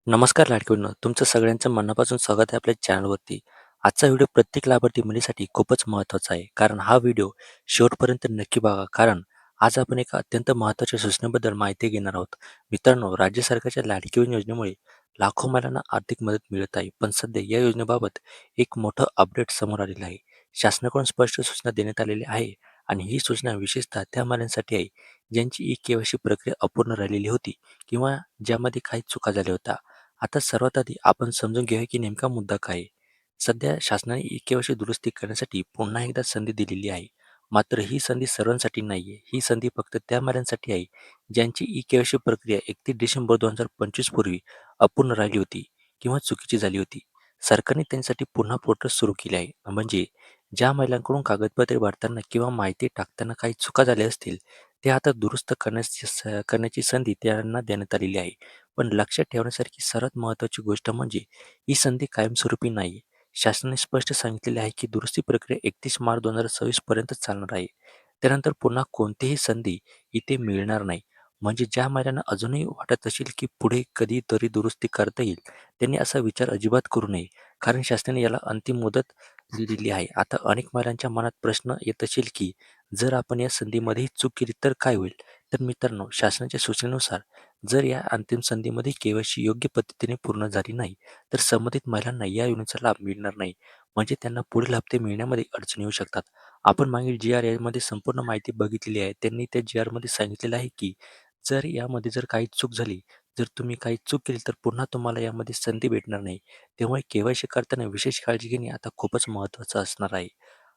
नमस्कार लाडक्यांनो, तुमचं सगळ्यांचं मनापासून स्वागत आहे आपल्या चॅनलवरती. आजचा व्हिडिओ प्रत्येक लाभार्थी मुलीसाठी खूपच महत्त्वाचा आहे. कारण हा व्हिडिओ शेवटपर्यंत नक्की बघा. कारण आज आपण एका अत्यंत महत्त्वाच्या सूचनेबद्दल माहिती घेणार आहोत. मित्रांनो, राज्य सरकारच्या लाडकी बहीण योजनेमुळे लाखो महिलांना आर्थिक मदत मिळत आहे. पण सध्या या योजनेबाबत एक मोठं अपडेट समोर आलेलं आहे. शासनाकडून स्पष्ट सूचना देण्यात आलेली आहे आणि ही सूचना विशेषतः त्या महिलांसाठी आहे ज्यांची ई-के-वाय-सी प्रक्रिया अपूर्ण राहिलेली होती किंवा ज्यामध्ये काही चुका झाल्या होत्या. आता सर्वात आधी आपण समजून घेऊया की नेमका मुद्दा काय आहे. सध्या शासनाने ई-के-वाय-सी दुरुस्ती करण्यासाठी पुन्हा एकदा संधी दिलेली आहे. मात्र ही संधी सर्वांसाठी नाहीये. ही संधी फक्त त्या महिलांसाठी आहे ज्यांची ई-के-वाय-सी प्रक्रिया 31 डिसेंबर 2025 पूर्वी अपूर्ण राहिली होती किंवा चुकीची झाली होती. सरकारने त्यांच्यासाठी पुन्हा पोर्टल सुरू केले आहे. म्हणजे ज्या महिलांकडून कागदपत्रे भरताना किंवा माहिती टाकताना काही चुका झाल्या असतील, ते आता दुरुस्त करण्याची संधी त्यांना देण्यात आलेली आहे. पण लक्षात ठेवण्यासारखी सर्वात महत्त्वाची गोष्ट म्हणजे ही संधी कायमस्वरूपी नाही. शासनाने स्पष्ट सांगितलेले आहे की दुरुस्ती प्रक्रिया 31 मार्च 2026 पर्यंत चालणार आहे. त्यानंतर पुन्हा कोणतीही संधी इथे मिळणार नाही. म्हणजे ज्या महिलांना अजूनही वाटत असेल की पुढे कधीतरी दुरुस्ती करता येईल, त्यांनी असा विचार अजिबात करू नये. कारण शासनाने याला अंतिम मुदत दिलेली आहे. आता अनेक महिलांच्या मनात प्रश्न येत असेल की जर आपण या संधीमध्येही चूक केली तर काय होईल? तर मित्रांनो, शासनाच्या सूचनेनुसार जर या अंतिम संधीमध्ये के-वाय-सी योग्य पद्धतीने पूर्ण झाली नाही, तर संबंधित महिलांना या योजनेचा लाभ मिळणार नाही. म्हणजे त्यांना पुढील हप्ते मिळण्यामध्ये अडचणी येऊ शकतात. आपण मागील जी-आर यामध्ये संपूर्ण माहिती बघितलेली आहे. त्यांनी त्या जी-आरमध्ये सांगितलेलं आहे की जर यामध्ये जर काही चूक झाली, जर तुम्ही काही चूक केली, तर पुन्हा तुम्हाला यामध्ये संधी भेटणार नाही. त्यामुळे के-वाय-सी करताना विशेष काळजी घेणे आता खूपच महत्त्वाचं असणार आहे.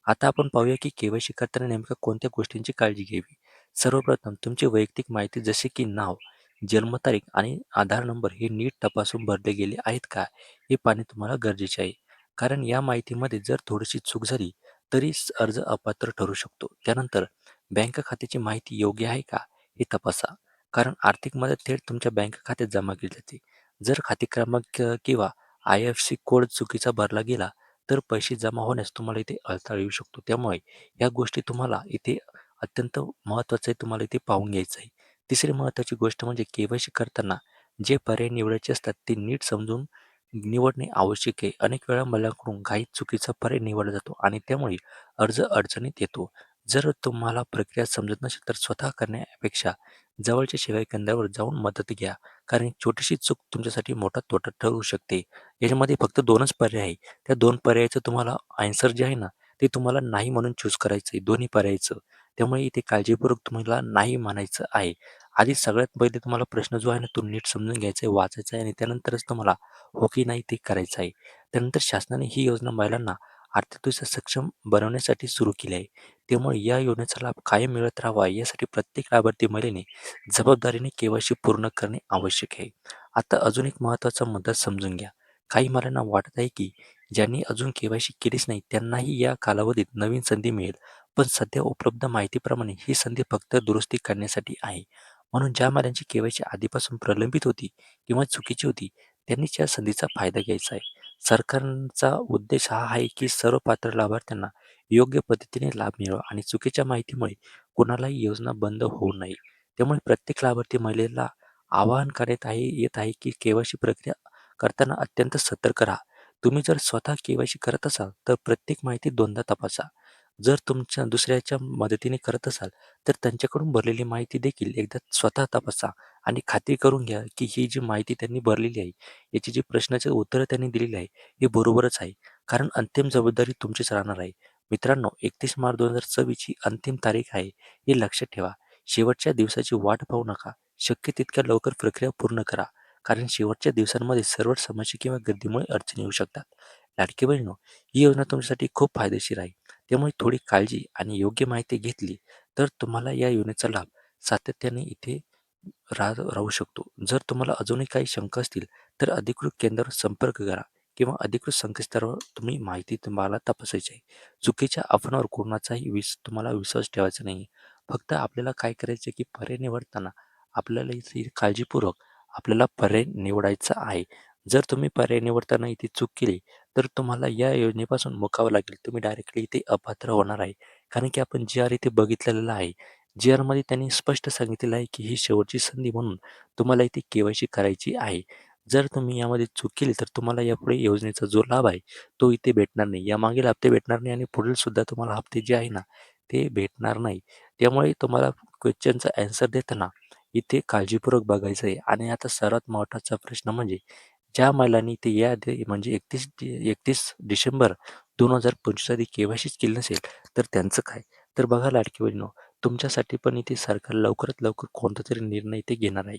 आता आपण पाहूया की के-वाय-सी करताना नेमक्या कोणत्या गोष्टींची काळजी घ्यावी. सर्वप्रथम तुमची वैयक्तिक माहिती जसे की नाव, जन्मतारीख आणि आधार नंबर हे नीट तपासून भरले गेले आहेत का, हे पाहणे तुम्हाला गरजेचे आहे. कारण या माहितीमध्ये जर थोडीशी चूक झाली तरी अर्ज अपात्र ठरू शकतो. त्यानंतर बँक खात्याची माहिती योग्य आहे का हे तपासा. कारण आर्थिक मदत थेट तुमच्या बँक खात्यात जमा केली जाते. जर खाते क्रमांक किंवा IFSC कोड चुकीचा भरला गेला तर पैसे जमा होण्यास तुम्हाला इथे अडथळा येऊ शकतो. त्यामुळे या गोष्टी तुम्हाला इथे अत्यंत महत्त्वाचं आहे, तुम्हाला इथे पाहून घ्यायचं आहे. तिसरी महत्त्वाची गोष्ट म्हणजे के-वाय-सी करताना जे पर्याय निवडायचे असतात ते नीट समजून निवडणे आवश्यक आहे. अनेक वेळा मुलांकडून घाईत चुकीचा पर्याय निवडला जातो आणि त्यामुळे अर्ज अडचणीत येतो. जर तुम्हाला प्रक्रिया समजत नसेल तर स्वतः करण्यापेक्षा जवळच्या सेवा केंद्रावर जाऊन मदत घ्या. कारण एक छोटीशी चूक तुमच्यासाठी मोठा तोटा ठरू शकते. याच्यामध्ये फक्त 2च पर्याय आहे. त्या 2 पर्यायाचं तुम्हाला आन्सर जे आहे ना, ते तुम्हाला नाही म्हणून चूज करायचं आहे दोन्ही पर्यायाचं. त्यामुळे इथे काळजीपूर्वक तुम्हाला नाही म्हणायचं आहे. आधी सगळ्यात पहिले तुम्हाला प्रश्न जो आहे ना, तो नीट समजून घ्यायचा आहे, वाचायचा आहे आणि त्यानंतरच तुम्हाला हो की नाही ते करायचं आहे. त्यानंतर शासनाने ही योजना महिलांना आर्थिकदृष्ट्या सक्षम बनवण्यासाठी सुरू केली आहे. त्यामुळे या योजनेचा लाभ कायम मिळत राहावा यासाठी प्रत्येक लाभार्थी महिलेने जबाबदारीने के-वाय-सी पूर्ण करणे आवश्यक आहे. आता अजून एक महत्त्वाचा मुद्दा समजून घ्या. काही महिलांना वाटत आहे की ज्यांनी अजून के-वाय-सी केलीच नाही त्यांनाही या कालावधीत नवीन संधी मिळेल. पण सध्या उपलब्ध माहितीप्रमाणे ही संधी फक्त दुरुस्ती करण्यासाठी आहे. म्हणून ज्या महिलांची के-वाय-सी आधीपासून प्रलंबित होती किंवा चुकीची होती त्यांनीच या संधीचा फायदा घ्यायचा आहे. सरकारचा उद्देश हा आहे की सर्व पात्र लाभार्थ्यांना योग्य पद्धतीने लाभ मिळावा आणि चुकीच्या माहितीमुळे कुणालाही योजना बंद होऊ नये. त्यामुळे प्रत्येक लाभार्थी महिलेला आवाहन येत आहे की के-वाय-सी प्रक्रिया करताना अत्यंत सतर्क राहा. तुम्ही जर स्वतः के-वाय-सी करत असाल तर प्रत्येक माहिती दोनदा तपासा. जर तुमच्या दुसऱ्याच्या मदतीने करत असाल तर त्यांच्याकडून भरलेली माहिती देखील एकदा स्वतः तपासा आणि खात्री करून घ्या की ही जी माहिती त्यांनी भरलेली आहे, याची जी प्रश्नाचे उत्तरं त्यांनी दिलेली आहे, हे बरोबरच आहे. कारण अंतिम जबाबदारी तुमचीच राहणार आहे. मित्रांनो, 31 मार्च 2026 ही अंतिम तारीख आहे, हे लक्षात ठेवा. शेवटच्या दिवसाची वाट पाहू नका. शक्य तितक्या लवकर प्रक्रिया पूर्ण करा. कारण शेवटच्या दिवसांमध्ये सर्व्हर समस्या किंवा गर्दीमुळे अडचणी येऊ शकतात. लाडकी बहिणीनो, ही योजना तुमच्यासाठी खूप फायदेशीर आहे. त्यामुळे थोडी काळजी आणि योग्य माहिती घेतली तर तुम्हाला या योजनेचा लाभ सातत्याने इथे राहू शकतो. जर तुम्हाला अजूनही काही शंका असतील तर अधिकृत केंद्रावर संपर्क करा किंवा अधिकृत संकेतस्थळावर तुम्ही माहिती तुम्हाला तपासायची आहे. चुकीच्या अफवांवर कोणाचाही तुम्हाला विश्वास ठेवायचा नाही. फक्त आपल्याला काय करायचं की पर्याय निवडताना आपल्याला इथे काळजीपूर्वक आपल्याला पर्याय निवडायचा आहे. जर तुम्ही पर्याय निवडताना इथे चूक केली तर तुम्हाला या योजनेपासून मुकावं लागेल. तुम्ही डायरेक्टली इथे अपात्र होणार आहे. कारण की आपण जी-आर इथे बघितलेलं आहे. जी-आरमध्ये त्यांनी स्पष्ट सांगितलेलं आहे की ही शेवटची संधी म्हणून तुम्हाला इथे के-वाय-सी करायची आहे. जर तुम्ही यामध्ये चूक केली तर तुम्हाला यापुढे योजनेचा जो लाभ आहे तो इथे भेटणार नाही. यामागील हप्ते भेटणार नाही आणि पुढील सुद्धा तुम्हाला हप्ते जे आहे ना ते भेटणार नाही. त्यामुळे तुम्हाला क्वेश्चनचा ॲन्सर देताना इथे काळजीपूर्वक बघायचं आहे. आणि आता सर्वात महत्त्वाचा प्रश्न म्हणजे ज्या महिलांनी ते याआधी म्हणजे 31 डिसेंबर 2025 आधी के-वाय-सीच केली नसेल, तर त्यांचं काय? तर बघा लाडकी बहिणीनो, तुमच्यासाठी पण इथे सरकार लवकरात लवकर कोणतातरी निर्णय इथे घेणार आहे.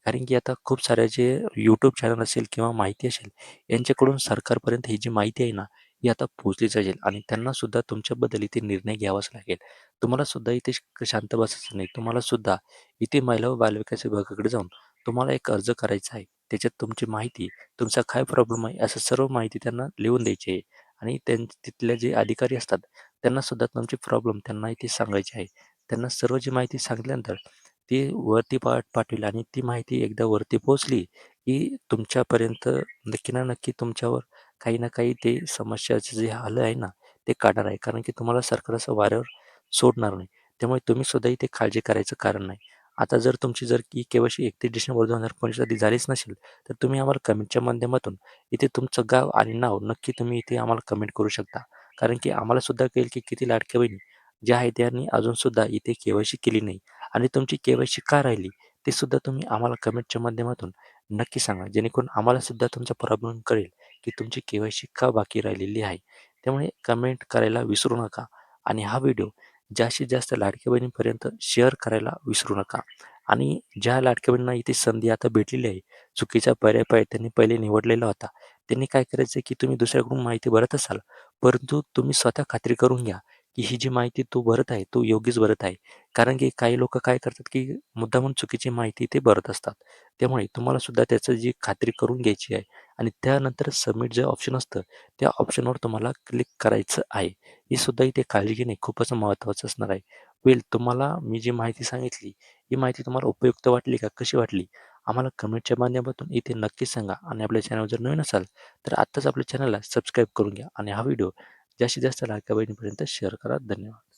कारण की आता खूप साऱ्या जे YouTube चॅनल असेल किंवा माहिती असेल, यांच्याकडून सरकारपर्यंत ही जी माहिती आहे ना, ही आता पोहोचली जाईल आणि त्यांना सुद्धा तुमच्याबद्दल इथे निर्णय घ्यावाच लागेल. तुम्हाला सुद्धा इथे शांत बसायचं नाही. तुम्हाला सुद्धा इथे महिला व बालविकास विभागाकडे जाऊन तुम्हाला एक अर्ज करायचा आहे. त्याच्यात तुमची माहिती, तुमचा काय प्रॉब्लेम आहे, असं सर्व माहिती त्यांना लिहून द्यायची आहे आणि तिथले जे अधिकारी असतात, त्यांना सुद्धा तुमची प्रॉब्लेम त्यांना इथे सांगायची आहे. त्यांना सर्व जी माहिती सांगितल्यानंतर ती वरती पाठवेल आणि ती माहिती एकदा वरती पोहोचली, की तुमच्यापर्यंत नक्की ना नक्की तुमच्यावर काही ना काही ते समस्याचे जे हल आहे ना, ते काढणार आहे. कारण की तुम्हाला सरकार असं वाऱ्यावर सोडणार नाही. त्यामुळे तुम्ही सुद्धा इथे काळजी करायचं कारण नाही. आता जर तुमची जर की के-वाय-सी 31 डिसेंबर 2025 आधी झालीच नसेल, तर तुम्ही आम्हाला कमेंटच्या माध्यमातून इथे तुमचं गाव आणि नाव नक्की तुम्ही इथे आम्हाला कमेंट करू शकता. कारण की आम्हाला सुद्धा कळेल की किती लाडक्या बहिणी ज्या आहेत त्यांनी अजूनसुद्धा इथे के-वाय-सी केली नाही आणि तुमची के-वाय-सी का राहिली, ते सुद्धा तुम्ही आम्हाला कमेंटच्या माध्यमातून नक्की सांगा. जेणेकरून आम्हाला सुद्धा तुमचा प्रॉब्लेम कळेल की तुमची के-वाय-सी का बाकी राहिलेली आहे. त्यामुळे कमेंट करायला विसरू नका आणि हा व्हिडिओ जास्तीत जास्त लाडक्या बहिणींपर्यंत शेअर करायला विसरू नका. आणि ज्या लाडक्या बहिणींना इथे संधी आता भेटलेली आहे, चुकीचा पर्याय त्यांनी पहिले निवडलेला होता. त्यांनी काय करायचं की तुम्ही दुसऱ्याकडून माहिती भरत असाल, परंतु तुम्ही स्वतः खात्री करून घ्या, की ही जी माहिती तू भरत आहे, तू योग्यच भरत आहे. कारण की काही लोकं काय करतात, की मुद्दामून चुकीची माहिती ते भरत असतात. त्यामुळे तुम्हाला सुद्धा त्याचं जी खात्री करून घ्यायची आहे आणि त्यानंतर सबमिट जे ऑप्शन असतं, त्या ऑप्शनवर तुम्हाला क्लिक करायचं आहे. ही सुद्धा इथे काळजी घेणे खूपच महत्त्वाचं असणार आहे. तुम्हाला मी जी माहिती सांगितली, ही माहिती तुम्हाला उपयुक्त वाटली का? कशी वाटली? आम्हाला कमेंटच्या माध्यमातून इथे नक्कीच सांगा आणि आपल्या चॅनलवर जर नवीन असाल, तर आत्ताच आपल्या चॅनलला सबस्क्राईब करून घ्या आणि हा व्हिडिओ जास्तीत जास्त लाडक्या बहिणीपर्यंत शेअर करा. धन्यवाद.